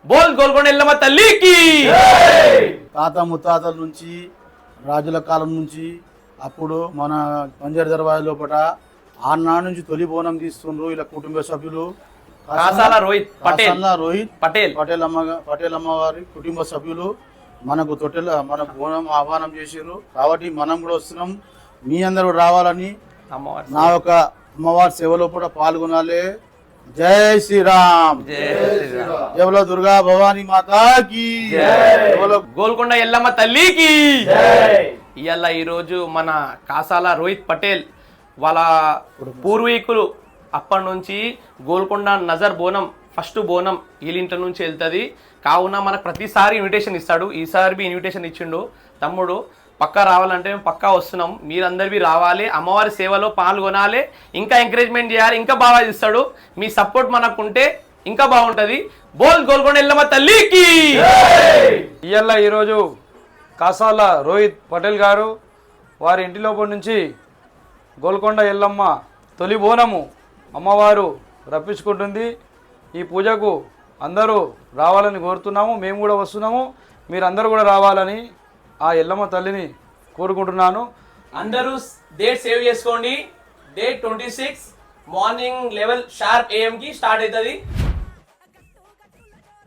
బోల్ గోల్కొండ ఎల్లమ్మ తల్లికి. తాత ముత్తాతల నుంచి రాజుల కాలం నుంచి అప్పుడు మన పంజర్ దర్వాజ లోపల ఆనాడు నుంచి తొలి బోనం తీస్తుండ్రు. ఇలా కుటుంబ సభ్యులు కాసాల రోహిత్ పటేల్ అమ్మవారి కుటుంబ సభ్యులు మనకు మన బోనం ఆహ్వానం చేసారు. కాబట్టి మనం కూడా వస్తున్నాం. మీ అందరూ రావాలని నా యొక్క అమ్మవారి సేవలో కూడా పాల్గొనాలి. జై శ్రీరామ్. జయలో దుర్గా భవానీ మాతాకి. గోల్కొండ ఎల్లమ్మ తల్లికి. ఇవాళ ఈరోజు మన కాసాల రోహిత్ పటేల్ వాళ్ళ పూర్వీకులు అప్పటి నుంచి గోల్కొండ నజర్ బోనం ఫస్ట్ బోనం వీళ్ళింటి నుంచి వెళ్తుంది. కావున మనకు ప్రతిసారి ఇన్విటేషన్ ఇస్తాడు. ఈసారి ఇన్విటేషన్ ఇచ్చిండు. తమ్ముడు పక్కా రావాలంటే మేము పక్కా వస్తున్నాం. మీరందరివి రావాలి, అమ్మవారి సేవలో పాల్గొనాలి, ఇంకా ఎంకరేజ్మెంట్ చేయాలి, ఇంకా బాగా ఇస్తాడు. మీ సపోర్ట్ మనకు ఉంటే ఇంకా బాగుంటుంది. బోల్ గోల్కొండ ఎల్లమ్మ తల్లికి. ఇవాళ ఈరోజు కాసాల రోహిత్ పటేల్ గారు వారి ఇంటి లోపల నుంచి గోల్కొండ ఎల్లమ్మ తొలి బోనము అమ్మవారు రప్పించుకుంటుంది. ఈ పూజకు అందరూ రావాలని కోరుతున్నాము. మేము కూడా వస్తున్నాము. మీరందరూ కూడా రావాలని ఆ ఎల్లమ్మ తల్లిని కోరుకుంటున్నాను. అందరూ డేట్ సేవ్ చేసుకోండి. డేట్ 26 మార్నింగ్ 11 sharp AM కి స్టార్ట్ అవుతుంది.